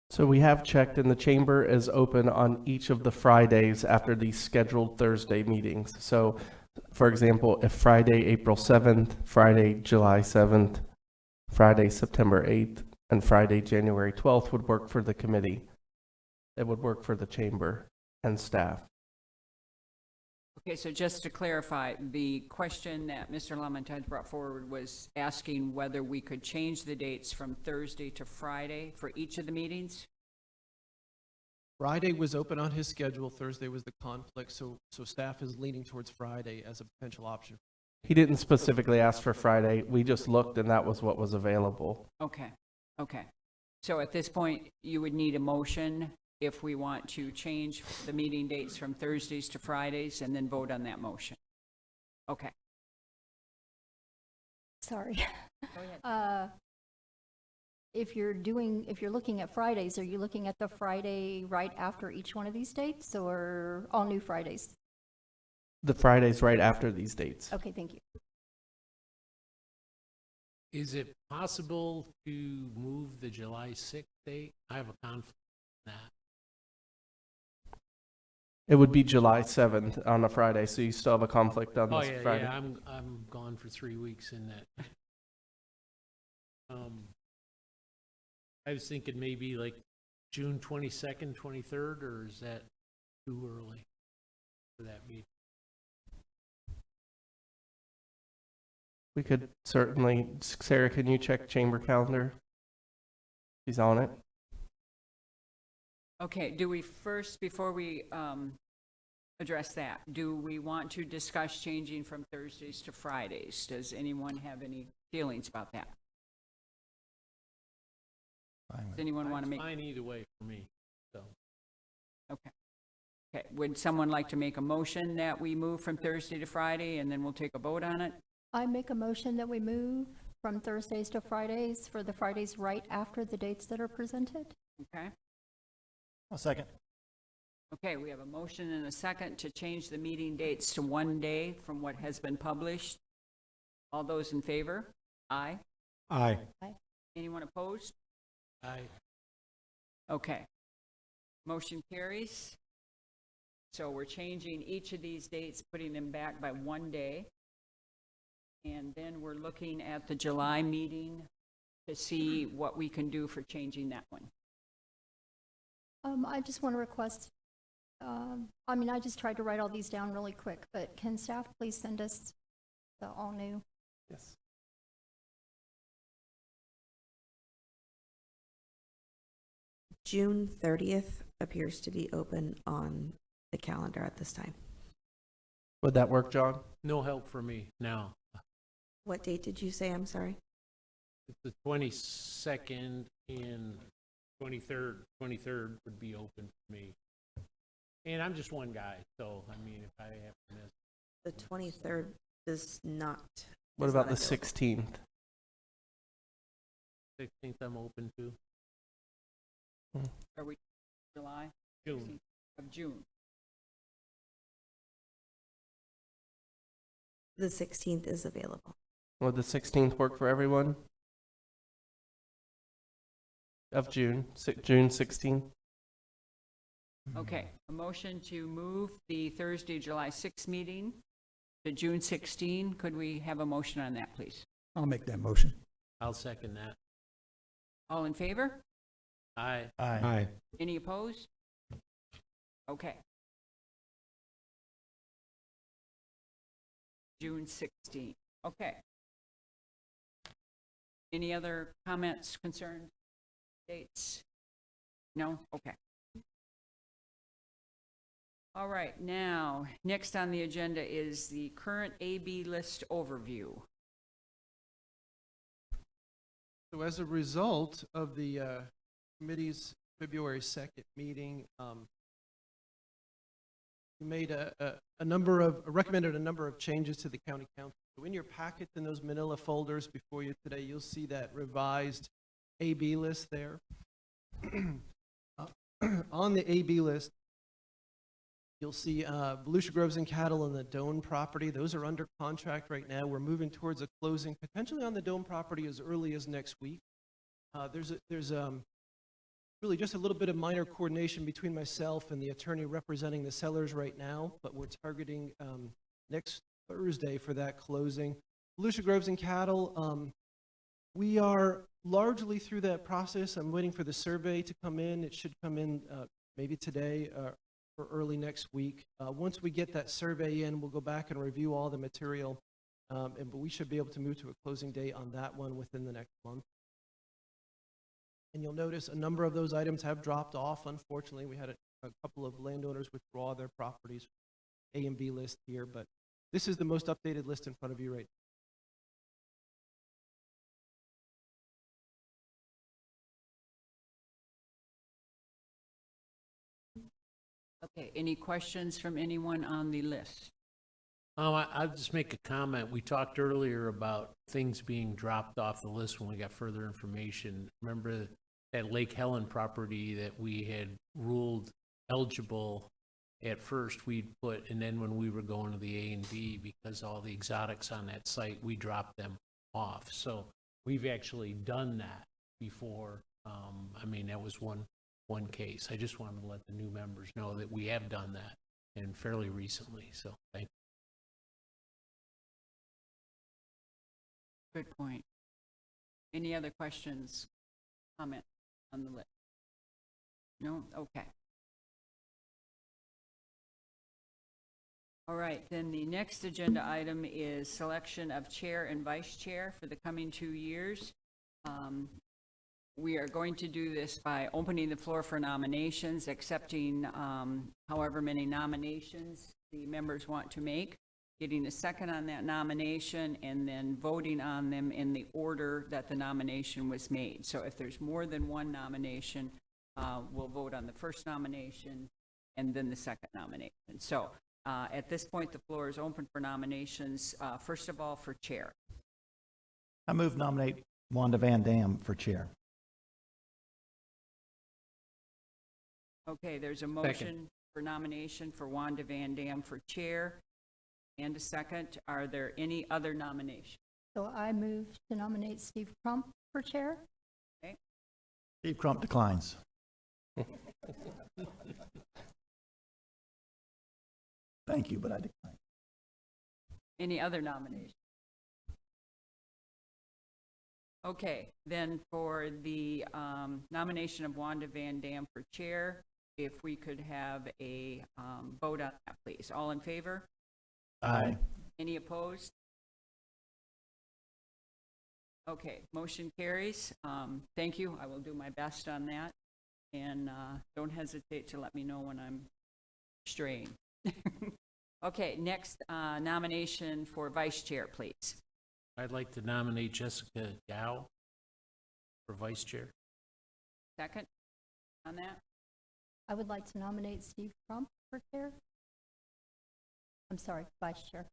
So we have checked, and the chamber is open on each of the Fridays after these scheduled Thursday meetings. So, for example, if Friday, April 7th, Friday, July 7th, Friday, September 8th, and Friday, January 12th would work for the committee, it would work for the chamber and staff. Okay, so just to clarify, the question that Mr. LaMontagne brought forward was asking whether we could change the dates from Thursday to Friday for each of the meetings? Friday was open on his schedule. Thursday was the conflict, so staff is leaning towards Friday as a potential option. He didn't specifically ask for Friday. We just looked, and that was what was available. Okay, okay. So at this point, you would need a motion if we want to change the meeting dates from Thursdays to Fridays, and then vote on that motion. Okay. Sorry. Go ahead. If you're looking at Fridays, are you looking at the Friday right after each one of these dates, or all new Fridays? The Fridays right after these dates. Okay, thank you. Is it possible to move the July 6th date? I have a conflict with that. It would be July 7th on a Friday, so you still have a conflict on this Friday. Yeah, I'm gone for 3 weeks in that. I was thinking maybe like June 22nd, 23rd, or is that too early for that meeting? We could certainly, Sarah, can you check chamber calendar? She's on it. Okay, do we first, before we address that, do we want to discuss changing from Thursdays to Fridays? Does anyone have any feelings about that? Does anyone want to make? Fine either way for me, so. Okay. Okay, would someone like to make a motion that we move from Thursday to Friday, and then we'll take a vote on it? I make a motion that we move from Thursdays to Fridays for the Fridays right after the dates that are presented. Okay? I'll second. Okay, we have a motion and a second to change the meeting dates to one day from what has been published. All those in favor? Aye. Aye. Anyone opposed? Aye. Okay. Motion carries. So we're changing each of these dates, putting them back by one day. And then we're looking at the July meeting to see what we can do for changing that one. I just want to request, I just tried to write all these down really quick, but can staff please send us the all new? Yes. June 30th appears to be open on the calendar at this time. Would that work, John? No help for me now. What date did you say? I'm sorry. It's the 22nd and 23rd would be open for me. And I'm just one guy, so, I mean, if I have to miss. The 23rd does not. What is about not the available. 16th? 16th I'm open to. Are we July? June. Of June. The 16th is available. Would the 16th work for everyone? Of June, June 16th? Okay, a motion to move the Thursday, July 6th meeting to June 16. Could we have a motion on that, please? I'll make that motion. I'll second that. All in favor? Aye. Aye. Any opposed? Okay. June 16. Okay. Any other comments, concerns, dates? No? Okay. All right, now, next on the agenda is the current AB list overview. So as a result of the committee's February 2nd meeting, we made recommended a number of changes to the county council. So in your packets in those manila folders before you today, you'll see that revised AB list there. On the AB list, you'll see Volusia Groves and Cattle and the Doan property. Those are under contract right now. We're moving towards a closing potentially on the Doan property as early as next week. There's really just a little bit of minor coordination between myself and the attorney representing the sellers right now, but we're targeting next Thursday for that closing. Volusia Groves and Cattle, we are largely through that process. I'm waiting for the survey to come in. It should come in maybe today or early next week. Once we get that survey in, we'll go back and review all the material, but we should be able to move to a closing date on that one within the next month. And you'll notice a number of those items have dropped off. Unfortunately, we had a couple of landowners withdraw their properties, A and B list here, but this is the most updated list in front of you right Okay, any questions from anyone on the list? I'll just make a comment. We talked earlier about things being dropped off the list when we got further information. Remember that Lake Helen property that we had ruled eligible at first we'd put, and then when we were going to the A and B, because all the exotics on that site, we dropped them off. So we've actually done that before. That was one case. I just wanted to let the new members know that we have done that, and fairly recently, so thank you. Good point. Any other questions, comment on the list? No? Okay. All right, then the next agenda item is selection of chair and vice chair for the coming 2 years. we are going to do this by opening the floor for nominations, accepting however many nominations the members want to make, getting a second on that nomination, and then voting on them in the order that the nomination was made. So if there's more than one nomination, we'll vote on the first nomination and then the second nomination. So at this point, the floor is open for nominations, first of all, for chair. I move nominate Wanda Van Dam for chair. Okay, there's a motion for nomination for Wanda Van Dam for chair and a second. Are there any other nominations? So I move to nominate Steve Crump for chair. Steve Crump declines. Thank you, but I decline. Any other nominations? Okay, then for the nomination of Wanda Van Dam for chair, if we could have a vote on that, please. All in favor? Aye. Any opposed? Okay, motion carries. Thank you. I will do my best on that. And don't hesitate to let me know when I'm straying. Okay, next nomination for vice chair, please. I'd like to nominate Jessica Gao for vice chair. Second on that? I would like to nominate Steve Crump for chair. I'm sorry, vice chair.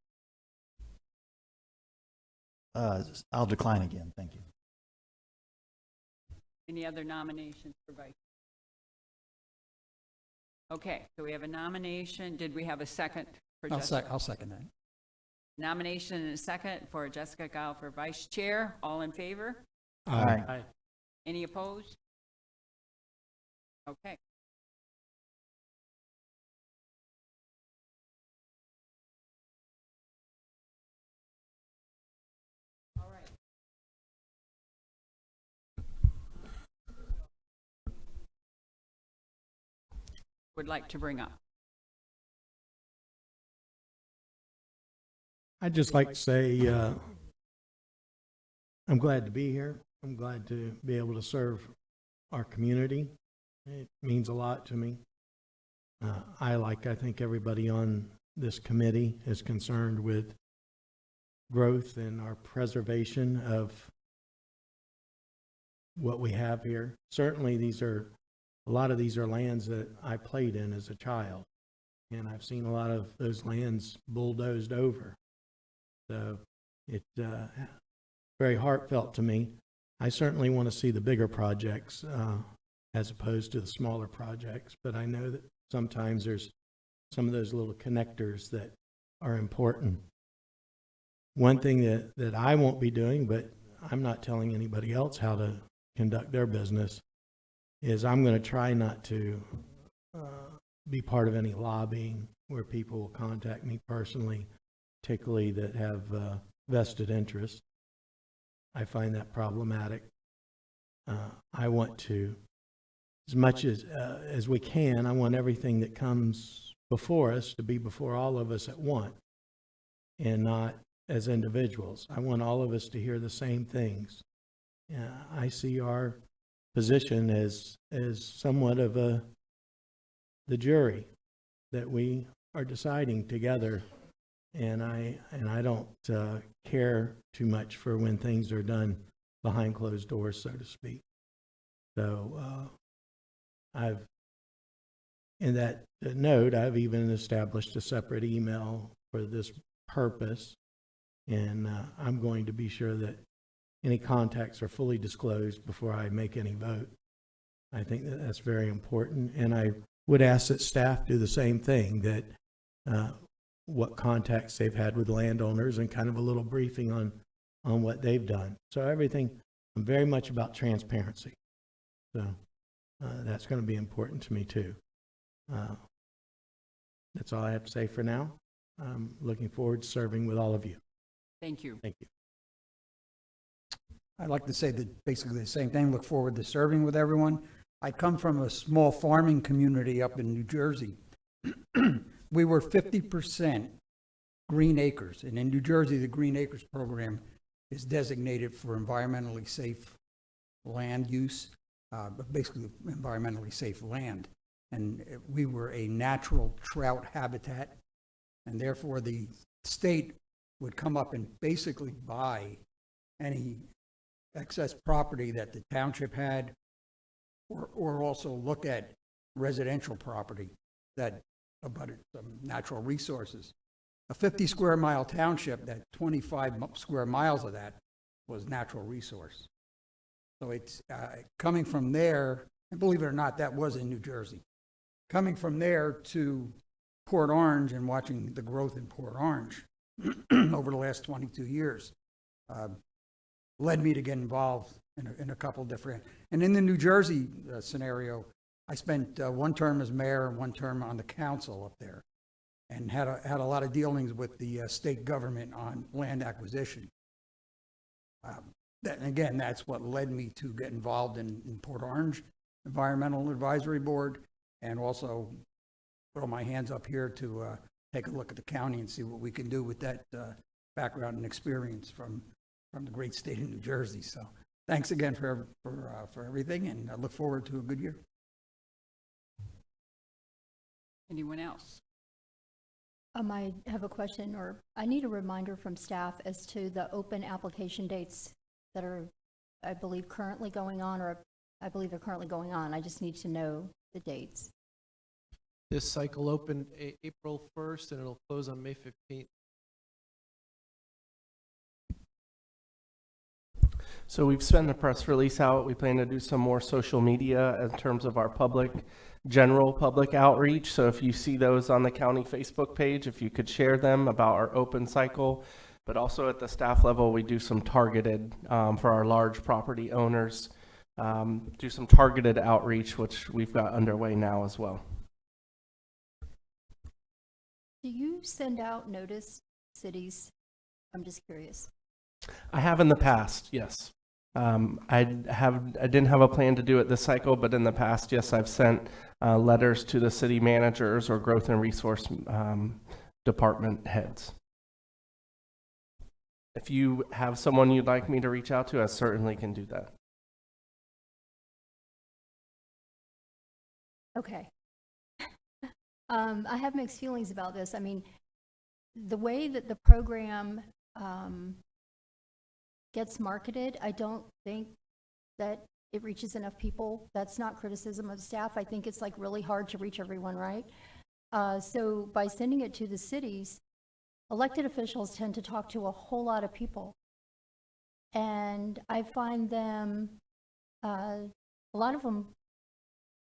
I'll decline again, thank you. Any other nominations for vice? Okay, so we have a nomination. Did we have a second for Jessica? I'll second that. Nomination and a second for Jessica Gao for vice chair. All in favor? Aye. Aye. Any opposed? Okay. All right. Would like to bring up. I'd just like to say, I'm glad to be here. I'm glad to be able to serve our community. It means a lot to me. I think everybody on this committee is concerned with growth and our preservation of what we have here. Certainly a lot of these are lands that I played in as a child, and I've seen a lot of those lands bulldozed over. So it's very heartfelt to me. I certainly want to see the bigger projects as opposed to the smaller projects, but I know that sometimes there's some of those little connectors that are important. One thing that I won't be doing, but I'm not telling anybody else how to conduct their business, is I'm going to try not to be part of any lobbying where people will contact me personally, particularly that have vested interests. I find that problematic. I want to, as much as we can, I want everything that comes before us to be before all of us at once and not as individuals. I want all of us to hear the same things. I see our position as somewhat of the jury, that we are deciding together, and I don't care too much for when things are done behind closed doors, so to speak. So in that note, I've even established a separate email for this purpose, and I'm going to be sure that any contacts are fully disclosed before I make any vote. I think that that's very important, and I would ask that staff do the same thing, that what contacts they've had with landowners and kind of a little briefing on what they've done. So everything, I'm very much about transparency. So that's going to be important to me too. That's all I have to say for now. I'm looking forward to serving with all of you. Thank you. Thank you. I'd like to say that basically the same thing. Look forward to serving with everyone. I come from a small farming community up in New Jersey. We were 50% green acres, and in New Jersey, the Green Acres program is designated for environmentally safe land use, but basically environmentally safe land. And we were a natural trout habitat, and therefore the state would come up and basically buy any excess property that the township had, or also look at residential property that abutted some natural resources. A 50 square mile township, that 25 square miles of that was natural resource. So it's coming from there, and believe it or not, that was in New Jersey. Coming from there to Port Orange and watching the growth in Port Orange over the last 22 years led me to get involved in a couple different, and in the New Jersey scenario, I spent one term as mayor and one term on the council up there, and had a lot of dealings with the state government on land acquisition. Again, that's what led me to get involved in Port Orange Environmental Advisory Board, and also throw my hands up here to take a look at the county and see what we can do with that background and experience from the great state of New Jersey. So thanks again for everything, and I look forward to a good year. Anyone else? I have a question, or I need a reminder from staff as to the open application dates that are, I believe, currently going on, or I believe they're currently going on. I just need to know the dates. This cycle opened April 1st, and it'll close on May 15th. So we've sent a press release out. We plan to do some more social media in terms of our general public outreach. So if you see those on the county Facebook page, if you could share them about our open cycle. But also at the staff level, we do some targeted, for our large property owners, do some targeted outreach, which we've got underway now as well. Do you send out notice cities? I'm just curious. I have in the past, yes. I didn't have a plan to do it this cycle, but in the past, yes, I've sent letters to the city managers or growth and resource department heads. If you have someone you'd like me to reach out to, I certainly can do that. Okay. I have mixed feelings about this. I mean, the way that the program gets marketed, I don't think that it reaches enough people. That's not criticism of staff. I think it's like really hard to reach everyone, right? So by sending it to the cities, elected officials tend to talk to a whole lot of people. And I find them, a lot of them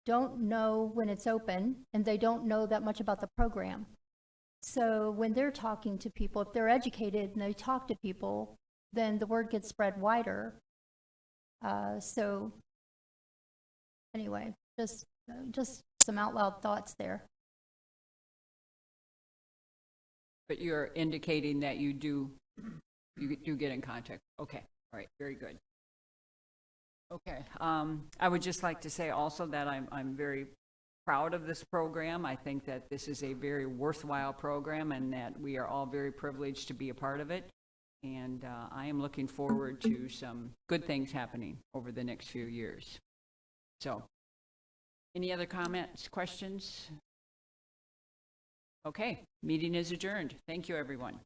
don't know when it's open, and they don't know that much about the program. So when they're talking to people, if they're educated and they talk to people, then the word gets spread wider. So anyway, just some out loud thoughts there. But you're indicating that you do get in contact. Okay, all right, very good. Okay, I would just like to say also that I'm very proud of this program. I think that this is a very worthwhile program, and that we are all very privileged to be a part of it. And I am looking forward to some good things happening over the next few years. So, any other comments, questions? Okay, meeting is adjourned. Thank you, everyone.